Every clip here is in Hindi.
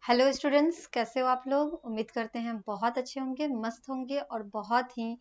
हेलो स्टूडेंट्स, कैसे हो आप लोग। उम्मीद करते हैं बहुत अच्छे होंगे, मस्त होंगे और बहुत ही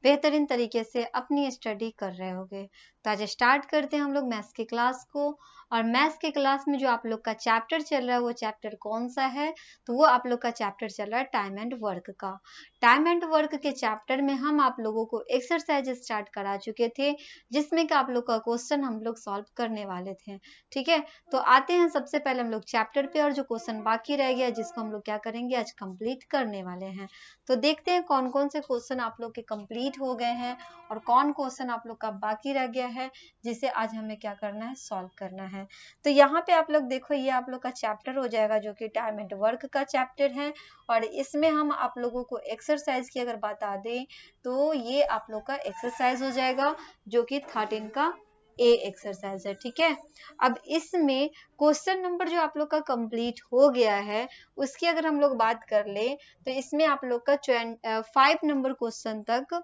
बेहतरीन तरीके से अपनी स्टडी कर रहे होंगे। तो आज स्टार्ट करते हैं हम लोग मैथ्स की क्लास को। और मैथ्स की क्लास में जो आप लोग का चैप्टर चल रहा है वो चैप्टर कौन सा है, तो वो आप लोग का चैप्टर चल रहा है टाइम एंड वर्क का। टाइम एंड वर्क के चैप्टर में हम आप लोगों को एक्सरसाइज स्टार्ट करा चुके थे, जिसमें कि आप लोग का क्वेश्चन हम लोग सॉल्व करने वाले थे। ठीक है, तो आते हैं सबसे पहले हम लोग चैप्टर पे, और जो क्वेश्चन बाकी रह गया जिसको हम लोग क्या करेंगे आज कंप्लीट करने वाले हैं। तो देखते हैं कौन कौन से क्वेश्चन आप लोग के कंप्लीट हो गए हैं और कौन क्वेश्चन आप लोग का बाकी रह गया है जिसे आज हमें क्या करना है, सॉल्व करना है। तो यहाँ पे आप लोग देखो, ये आप लोग का चैप्टर हो जाएगा जो कि टाइम एंड वर्क का चैप्टर है। और इसमें हम आप लोगों को एक्सरसाइज की अगर बता दें तो ये आप लोग का एक्सरसाइज हो जाएगा जो कि 13 का ए एक्सरसाइज है। ठीक है, अब इसमें क्वेश्चन नंबर जो आप लोग का कंप्लीट हो गया है उसकी अगर हम लोग बात कर ले तो इसमें आप लोग का 5 नंबर क्वेश्चन तक,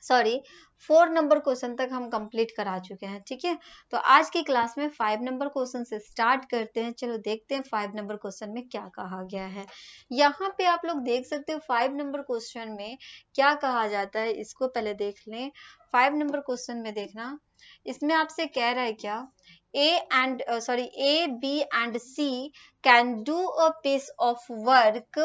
सॉरी 4 नंबर क्वेश्चन तक हम कंप्लीट करा चुके हैं। ठीक है, तो आज की क्लास में 5 नंबर क्वेश्चन से स्टार्ट करते हैं। चलो देखते हैं 5 नंबर क्वेश्चन में क्या कहा गया है। यहाँ पे आप लोग देख सकते हो 5 नंबर क्वेश्चन में क्या कहा जाता है, इसको पहले देख लें। 5 नंबर क्वेश्चन में देखना, इसमें आपसे कह रहा है क्या, A, B and C can do a piece of work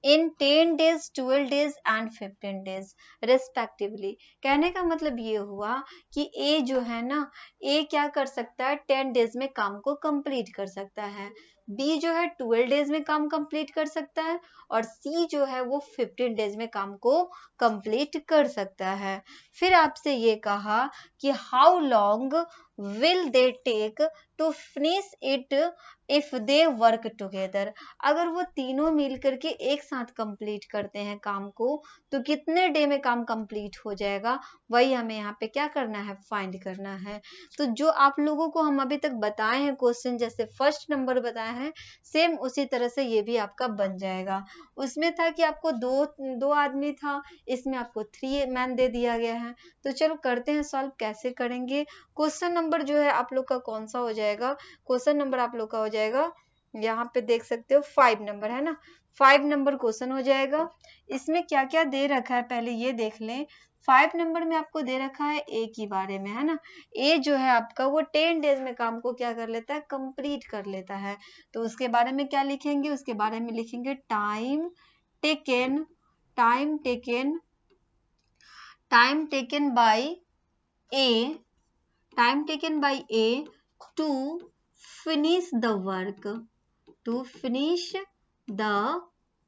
in 10 days, 12 days and 15 days respectively। कहने का मतलब ये हुआ कि A जो है ना, A क्या कर सकता है, 10 डेज में काम को कंप्लीट कर सकता है। B जो है 12 डेज में काम कंप्लीट कर सकता है और C जो है वो 15 डेज में काम को कंप्लीट कर सकता है। फिर आपसे ये कहा कि how long will they take to finish it if they work together। अगर वो तीनों मिल करके एक साथ कंप्लीट करते हैं काम को तो कितने डे में काम कंप्लीट हो जाएगा, वही हमें यहाँ पे क्या करना है, फाइंड करना है। तो जो आप लोगों को हम अभी तक बताए हैं क्वेश्चन, जैसे फर्स्ट नंबर बताया है सेम उसी तरह से ये भी आपका बन जाएगा। उसमें था कि आपको दो आदमी था, इसमें आपको 3 मैन दे दिया गया है। तो चलो करते हैं सॉल्व, कैसे करेंगे। क्वेश्चन नंबर जो है आप लोग का कौन सा हो जाएगा, क्वेश्चन नंबर आप लोग का हो जाएगा, यहाँ पे देख सकते हो 5 नंबर है ना, 5 नंबर क्वेश्चन हो जाएगा। इसमें क्या क्या दे रखा है पहले ये देख लें। 5 नंबर में आपको दे रखा है ए के बारे में, है ना। ए जो है आपका वो 10 डेज में काम को क्या कर लेता है, कंप्लीट कर लेता है। तो उसके बारे में क्या लिखेंगे, उसके बारे में लिखेंगे taken time taken time taken by A time taken by A to finish the work, to finish the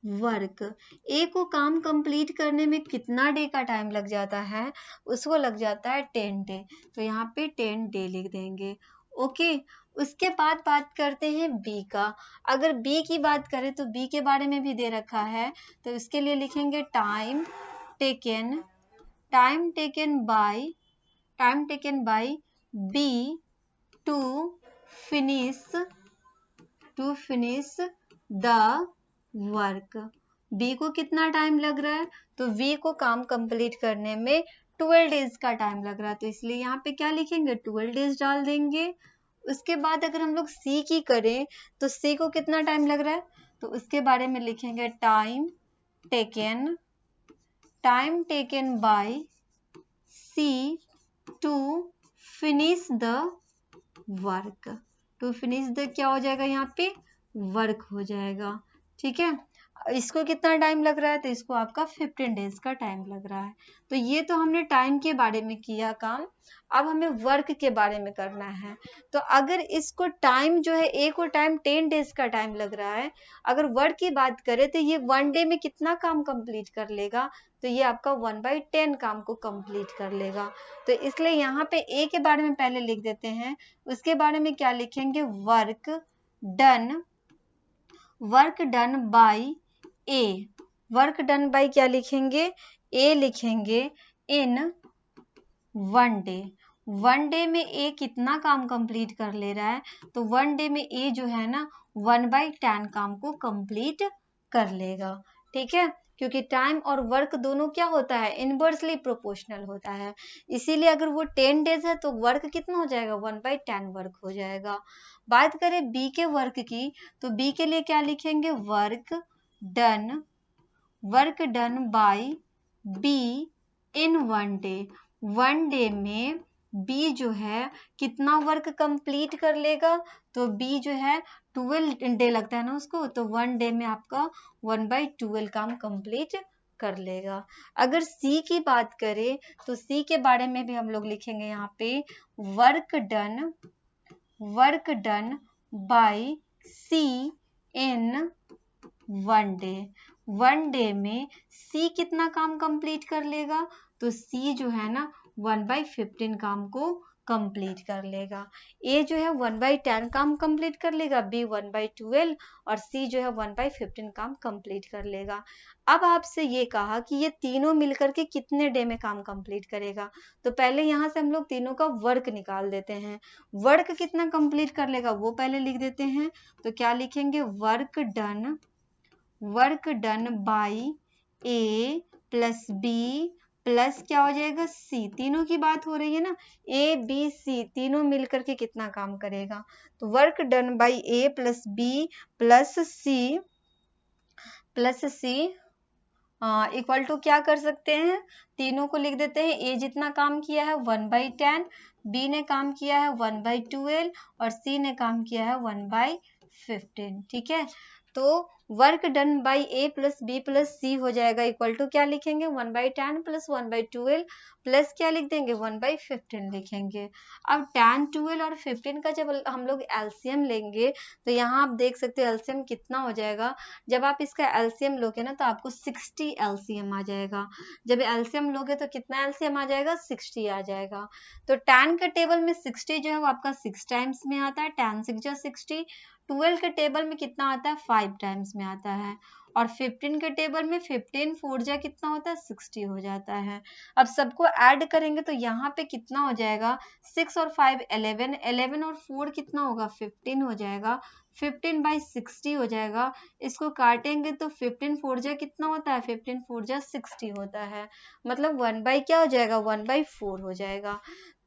work. A को काम कंप्लीट करने में कितना डे का टाइम लग जाता है, उसको लग जाता है 10 डे। तो यहाँ पे 10 डे लिख देंगे। ओके, उसके बाद बात करते हैं बी का। अगर बी की बात करें तो बी के बारे में भी दे रखा है, तो इसके लिए लिखेंगे taken time taken by B to finish the work. B को कितना टाइम लग रहा है, तो बी को काम कंप्लीट करने में 12 डेज का टाइम लग रहा है, तो इसलिए यहाँ पे क्या लिखेंगे, 12 डेज डाल देंगे। उसके बाद अगर हम लोग सी की करें तो सी को कितना टाइम लग रहा है, तो उसके बारे में लिखेंगे time taken by C to finish the work. To finish the क्या हो जाएगा, यहाँ पे वर्क हो जाएगा। ठीक है, इसको कितना टाइम लग रहा है, तो इसको आपका 15 डेज का टाइम लग रहा है। तो ये तो हमने टाइम के बारे में किया काम, अब हमें वर्क के बारे में करना है। तो अगर इसको टाइम जो है, ए को टाइम 10 डेज का टाइम लग रहा है, अगर वर्क की बात करें तो ये 1 डे में कितना काम कंप्लीट कर लेगा, तो ये आपका 1/10 काम को कंप्लीट कर लेगा। तो इसलिए यहाँ पे ए के बारे में पहले लिख देते हैं, उसके बारे में क्या लिखेंगे, work done by A. Work done by क्या लिखेंगे, ए लिखेंगे इन 1 डे। 1 डे में ए कितना काम कंप्लीट कर ले रहा है, तो 1 डे में ए जो है ना 1/10 काम को कंप्लीट कर लेगा। ठीक है, क्योंकि टाइम और वर्क दोनों क्या होता है, इनवर्सली प्रोपोर्शनल होता है। इसीलिए अगर वो 10 डेज है तो वर्क कितना हो जाएगा, 1/10 वर्क हो जाएगा। बात करें बी के वर्क की, तो बी के लिए क्या लिखेंगे, work done by B in 1 day. 1 day में बी जो है कितना वर्क कंप्लीट कर लेगा, तो बी जो है 12 डे लगता है ना उसको, तो 1 डे में आपका 1/12 काम कंप्लीट कर लेगा। अगर सी की बात करें तो सी के बारे में भी हम लोग लिखेंगे यहाँ पे work done by C in 1 day. 1 day में सी कितना काम कंप्लीट कर लेगा, तो सी जो है ना 1/15 काम को कंप्लीट कर लेगा। ए जो है 1/10 काम कंप्लीट कर लेगा, बी 1/12 और सी जो है 1/15 काम कंप्लीट कर लेगा। अब आपसे ये कहा कि ये तीनों मिलकर के कितने डे में काम कंप्लीट करेगा, तो पहले यहाँ से हम लोग तीनों का वर्क निकाल देते हैं। वर्क कितना कंप्लीट कर लेगा वो पहले लिख देते हैं, तो क्या लिखेंगे, work done by A plus B plus क्या हो जाएगा, सी। तीनों की बात हो रही है ना, ए बी सी तीनों मिलकर के कितना काम करेगा, तो work done by A plus B plus C equal to क्या कर सकते हैं, तीनों को लिख देते हैं। ए जितना काम किया है 1/10, बी ने काम किया है 1/12 और सी ने काम किया है 1/15। ठीक है, तो work done by A plus B plus C हो जाएगा इक्वल टू क्या लिखेंगे, 1/10 प्लस 1/12 प्लस क्या लिख देंगे, 1/15 लिखेंगे। अब 10, 12 और 15 का जब हम लोग एलसीएम लेंगे तो यहाँ आप देख सकते हो एलसीएम कितना हो जाएगा। जब आप इसका एलसीएम लोगे ना तो आपको 60 एलसीएम आ जाएगा। जब एलसीएम लोगे तो कितना एलसीएम आ जाएगा, 60 आ जाएगा। तो 10 के टेबल में 60 जो है वो आपका 6 टाइम्स में आता है, 10 6 जा 60। 12 के टेबल में कितना आता है, 5 टाइम्स में आता है। और 15 के टेबल में 15 4 जा कितना होता है, 60 हो जाता है। अब सबको ऐड करेंगे तो यहाँ पे कितना हो जाएगा, 6 और 5 11, 11 और 4 कितना होगा, 15 हो जाएगा। 15/60 हो जाएगा। इसको काटेंगे तो 15 4 जा कितना होता है, 15 4 जा 60 होता है। मतलब 1 क्या हो जाएगा, 1/4 हो जाएगा।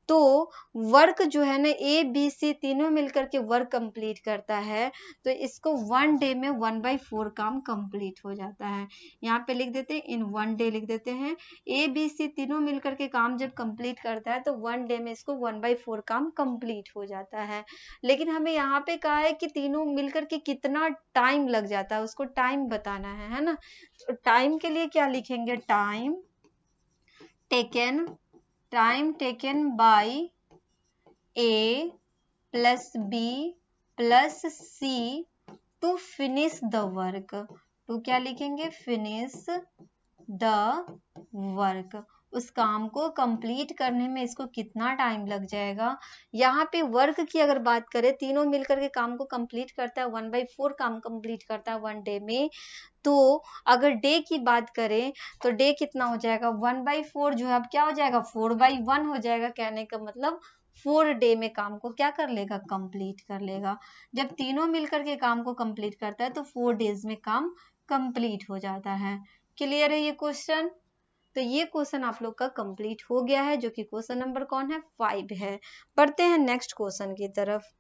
तो वर्क जो है ना ए बी सी तीनों मिलकर के वर्क कंप्लीट करता है, तो इसको 1 डे में 1/4 काम कंप्लीट हो जाता है। यहाँ पे लिख देते हैं, इन 1 डे लिख देते हैं। ए बी सी तीनों मिलकर के काम जब कंप्लीट करता है तो 1 डे में इसको 1/4 काम कंप्लीट हो जाता है। लेकिन हमें यहाँ पे कहा है कि तीनों मिलकर के कितना टाइम लग जाता है, उसको टाइम बताना है ना। तो टाइम के लिए क्या लिखेंगे, time taken by A plus B plus C to finish the work. To क्या लिखेंगे, फिनिश द वर्क। उस काम को कंप्लीट करने में इसको कितना टाइम लग जाएगा। यहाँ पे वर्क की अगर बात करें, तीनों मिलकर के काम को कंप्लीट करता है, 1/4 काम कंप्लीट करता है 1 डे में। तो अगर डे की बात करें तो डे कितना हो जाएगा, 1/4 जो है अब क्या हो जाएगा, 4/1 हो जाएगा। कहने का मतलब 4 डे में काम को क्या कर लेगा, कंप्लीट कर लेगा। जब तीनों मिलकर के काम को कंप्लीट करता है तो 4 डेज में काम कंप्लीट हो जाता है। क्लियर है ये क्वेश्चन। तो ये क्वेश्चन आप लोग का कंप्लीट हो गया है, जो कि क्वेश्चन नंबर कौन है, 5 है। पढ़ते हैं नेक्स्ट क्वेश्चन की तरफ।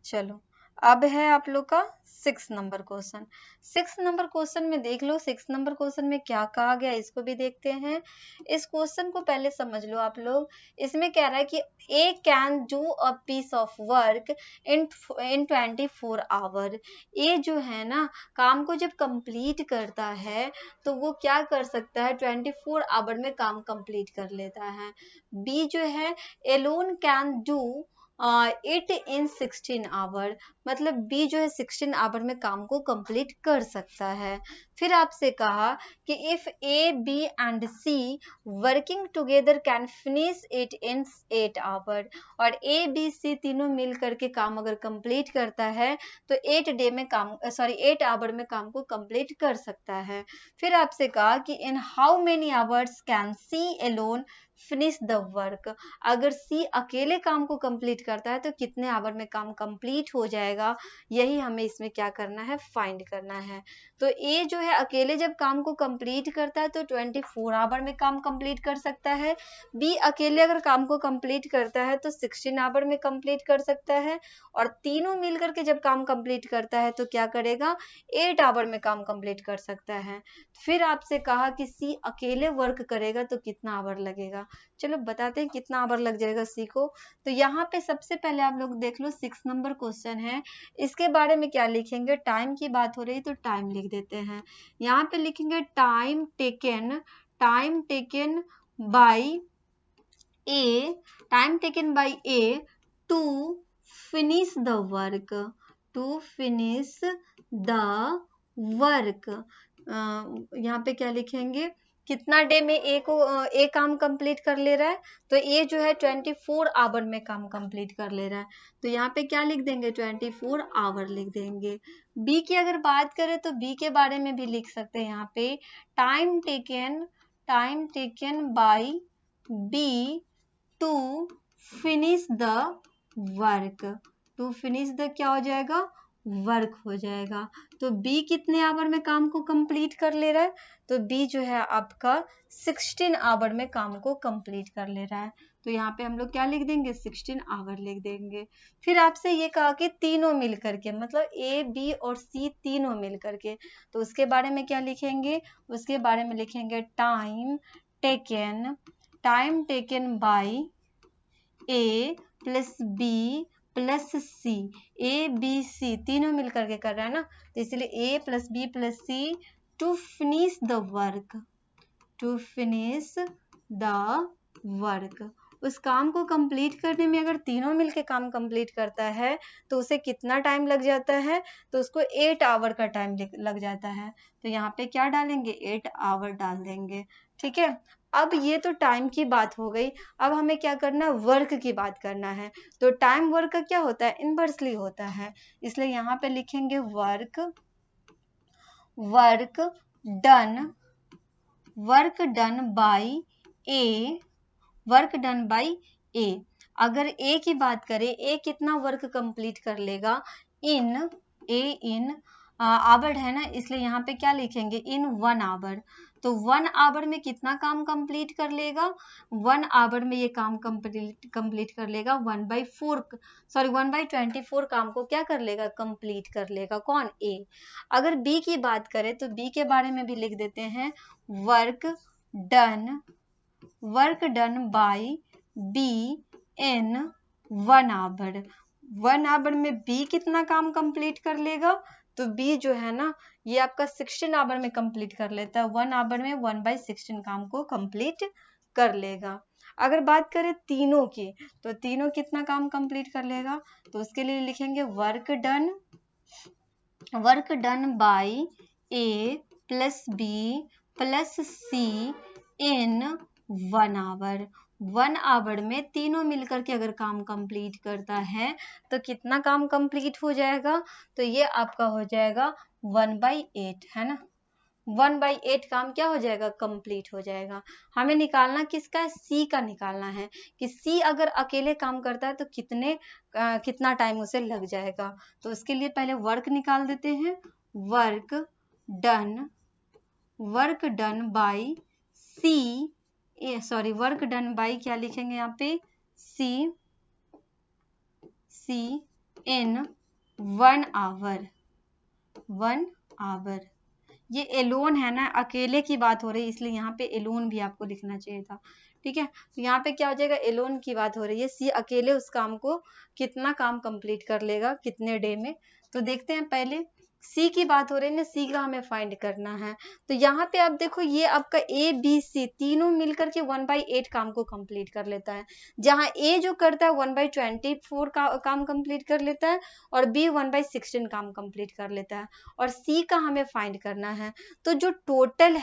चलो, अब है आप लोग का 6 नंबर क्वेश्चन। 6 नंबर क्वेश्चन में देख लो, 6 नंबर क्वेश्चन में क्या कहा गया, इसको भी देखते हैं। इस क्वेश्चन को पहले समझ लो आप लोग। इसमें कह रहा है कि A can do a piece of work in 24 hour. A जो है ना काम को जब कंप्लीट करता है तो वो क्या कर सकता है, 24 आवर में काम कंप्लीट कर लेता है। बी जो है alone can do it in 16 hour. मतलब बी जो है 16 आवर में काम को कंप्लीट कर सकता है। फिर आपसे कहा कि if A B and C working together can finish it in 8 hour. और ए बी सी तीनों मिल करके काम अगर कंप्लीट करता है तो 8 आवर में काम को कंप्लीट कर सकता है। फिर आपसे कहा कि in how many hours can C alone finish the work. अगर सी अकेले काम को कंप्लीट करता है तो कितने आवर में काम कंप्लीट हो जाएगा, यही हमें इसमें क्या करना है, फाइंड करना है। तो ए जो है अकेले जब काम को कंप्लीट करता है तो 24 आवर में काम कंप्लीट कर सकता है। बी अकेले अगर काम को कंप्लीट करता है तो 16 आवर में कंप्लीट कर सकता है। और तीनों मिलकर के जब काम कंप्लीट करता है तो क्या करेगा, 8 आवर में काम कंप्लीट कर सकता है। फिर आपसे कहा कि सी अकेले वर्क करेगा तो कितना आवर लगेगा। चलो बताते हैं कितना आवर लग जाएगा सी को। तो यहाँ पे सबसे पहले आप लोग देख लो 6 नंबर क्वेश्चन है, इसके बारे में क्या लिखेंगे, टाइम की बात हो रही तो टाइम लिख देते हैं। यहाँ पे लिखेंगे time taken by A, time taken by A to finish the work, to finish the work. यहाँ पे क्या लिखेंगे, कितना डे में ए को ए काम कंप्लीट कर ले रहा है, तो ए जो है 24 आवर में काम कंप्लीट कर ले रहा है, तो यहाँ पे क्या लिख देंगे, 24 आवर लिख देंगे। बी की अगर बात करें तो बी के बारे में भी लिख सकते हैं, यहाँ पे time taken by B to finish the work, to finish the क्या हो जाएगा, वर्क हो जाएगा। तो बी कितने आवर में काम को कंप्लीट कर ले रहा है, तो बी जो है आपका 16 आवर में काम को कंप्लीट कर ले रहा है। तो यहाँ पे हम लोग क्या लिख देंगे, 16 आवर लिख देंगे। फिर आपसे ये कहा कि तीनों मिल करके, मतलब ए बी और सी तीनों मिल करके, तो उसके बारे में क्या लिखेंगे, उसके बारे में लिखेंगे time taken by A plus B plus C, A B C तीनों मिलकर के कर रहा है ना, तो इसलिए A plus B plus C to finish the work, to finish the work. उस काम को कंप्लीट करने में अगर तीनों मिलके काम कंप्लीट करता है तो उसे कितना टाइम लग जाता है, तो उसको 8 आवर का टाइम लग जाता है। तो यहाँ पे क्या डालेंगे, 8 आवर डाल देंगे। ठीक है, अब ये तो टाइम की बात हो गई, अब हमें क्या करना है, वर्क की बात करना है। तो टाइम वर्क का क्या होता है, इनवर्सली होता है, इसलिए यहाँ पे लिखेंगे work done by A, work done by A. अगर ए की बात करें, ए कितना वर्क कंप्लीट कर लेगा, इन आवर है ना, इसलिए यहाँ पे क्या लिखेंगे, इन 1 आवर। तो 1 आवर में कितना काम कंप्लीट कर लेगा, 1 आवर में ये काम कंप्लीट कर लेगा 1/24 काम को क्या कर लेगा, कंप्लीट कर लेगा। कौन, ए। अगर बी की बात करें तो बी के बारे में भी लिख देते हैं, work done by B in 1 hour. 1 hour में बी कितना काम कंप्लीट कर लेगा, तो बी जो है ना ये आपका 16 आवर में कंप्लीट कर लेता है, 1 आवर में 1/16 काम को कंप्लीट कर लेगा। अगर बात करें तीनों की, तो तीनों कितना काम कंप्लीट कर लेगा, तो उसके लिए लिखेंगे work done by A plus B plus C in 1 hour. 1 hour में तीनों मिलकर के अगर काम कंप्लीट करता है तो कितना काम कंप्लीट हो जाएगा, तो ये आपका हो जाएगा 1/8, है ना, 1/8 काम क्या हो जाएगा, कंप्लीट हो जाएगा। हमें निकालना किसका है, सी का निकालना है, कि सी अगर अकेले काम करता है तो कितना टाइम उसे लग जाएगा। तो उसके लिए पहले वर्क निकाल देते हैं, work done by C, work done by क्या लिखेंगे यहाँ पे, सी इन 1 आवर। ये एलोन है ना, अकेले की बात हो रही है, इसलिए यहाँ पे एलोन भी आपको लिखना चाहिए था। ठीक है, तो यहाँ पे क्या हो जाएगा, एलोन की बात हो रही है, सी अकेले उस काम को कितना काम कंप्लीट कर लेगा, कितने डे में। तो देखते हैं, पहले सी की बात हो रही है ना, सी का हमें फाइंड करना है। तो यहाँ पे आप देखो, ये आपका ए बी सी तीनों मिलकर के 1/8 काम को कंप्लीट कर लेता है, जहाँ ए जो करता है 1/24 काम कंप्लीट कर लेता है, और बी 1/16 काम कंप्लीट कर लेता है, और सी का हमें फाइंड करना है। तो जो total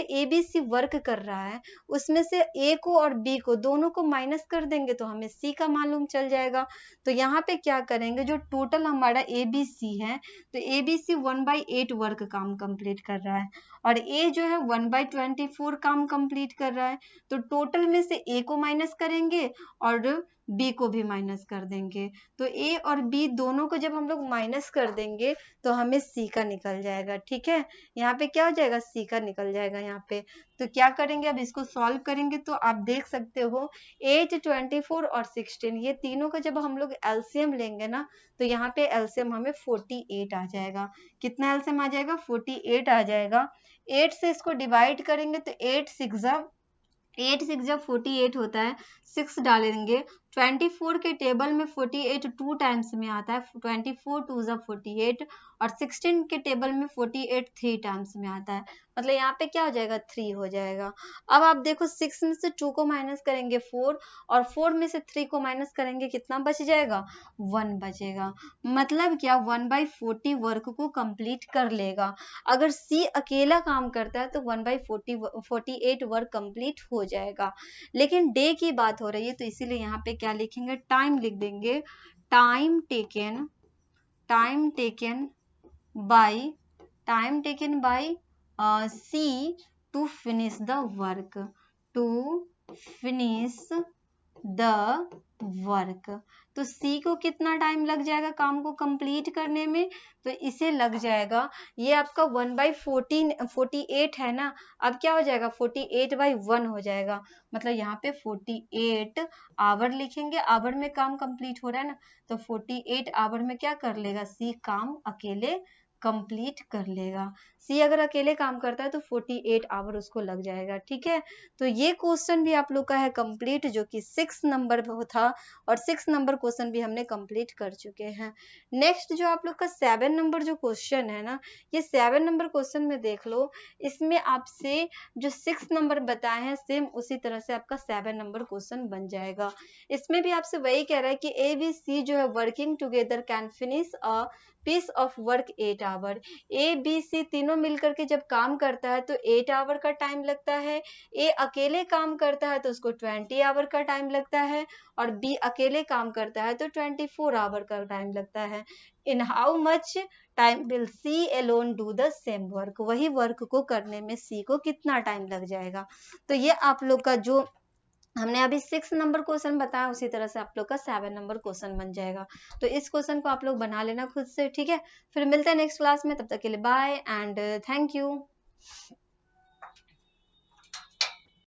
A B C work कर रहा है, उसमें से ए को और बी को दोनों को माइनस कर देंगे तो हमें सी का मालूम चल जाएगा। तो यहाँ पे क्या करेंगे, जो टोटल हमारा ए बी सी है तो ए बी सी 1/8 वर्क काम कंप्लीट कर रहा है और ए जो है 1/24 काम कंप्लीट कर रहा है। तो टोटल में से ए को माइनस करेंगे और बी को भी माइनस कर देंगे। तो ए और बी दोनों को जब हम लोग माइनस कर देंगे तो हमें सी का निकल जाएगा। ठीक है, यहाँ पे क्या हो जाएगा, सी का निकल जाएगा यहाँ पे। तो क्या करेंगे, अब इसको सॉल्व करेंगे तो आप देख सकते हो 8, 24 और 16 ये तीनों का जब हम लोग एलसीएम लेंगे ना तो यहाँ पे एलसीएम हमें 48 आ जाएगा। कितना एलसीएम आ जाएगा, 48 आ जाएगा। 8 से इसको डिवाइड करेंगे तो 8 6 जब 48 होता है, 6 डालेंगे। 24 के टेबल में 48 2 टाइम्स में आता है, 24 2 जा 48 और 16 के टेबल में 48 3 टाइम्स में आता है। मतलब यहाँ पे क्या हो जाएगा, 3 हो जाएगा। अब आप देखो 6 में से 2 को माइनस करेंगे 4 और 4 में से 3 को माइनस करेंगे, कितना बच जाएगा, 1 बचेगा। मतलब क्या, 1/40 वर्क को कंप्लीट कर लेगा। अगर सी अकेला काम करता है तो 1/48 वर्क कंप्लीट हो जाएगा। लेकिन डे की बात हो रही है तो इसीलिए यहाँ पे क्या लिखेंगे, टाइम लिख देंगे। Time taken by C to finish the work, तो सी को कितना टाइम लग जाएगा काम को कंप्लीट करने में, तो इसे लग जाएगा, ये आपका 1/48 है ना, अब क्या हो जाएगा 48/1 हो जाएगा। मतलब यहाँ पे 48 आवर लिखेंगे, आवर में काम कंप्लीट हो रहा है ना, तो 48 आवर में क्या कर लेगा, सी काम अकेले कंप्लीट कर लेगा। सी अगर अकेले काम करता है तो 48 आवर उसको लग जाएगा। ठीक है, तो ये क्वेश्चन भी आप लोग का है कंप्लीट, जो कि 6 नंबर था और 6 नंबर क्वेश्चन भी हमने कंप्लीट कर चुके हैं। नेक्स्ट जो आप लोग का 7 नंबर जो क्वेश्चन है ना, ये 7 नंबर क्वेश्चन में देख लो, इसमें आपसे जो 6 नंबर बताए हैं सेम उसी तरह से आपका 7 नंबर क्वेश्चन बन जाएगा। इसमें भी आपसे वही कह रहा है कि ए बी सी जो है working together can finish a piece of work 8 hour. A B C तीनों मिलकर के जब काम करता है तो 8 आवर का टाइम लगता है। ए अकेले काम करता है तो उसको 20 आवर का टाइम लगता है और बी अकेले काम करता है तो 24 आवर का टाइम लगता है। In how much time will C alone do the same work, वही वर्क को करने में सी को कितना टाइम लग जाएगा। तो ये आप लोग का जो हमने अभी 6 नंबर क्वेश्चन बताया उसी तरह से आप लोग का 7 नंबर क्वेश्चन बन जाएगा। तो इस क्वेश्चन को आप लोग बना लेना खुद से। ठीक है, फिर मिलते हैं नेक्स्ट क्लास में, तब तक के लिए बाय एंड थैंक यू।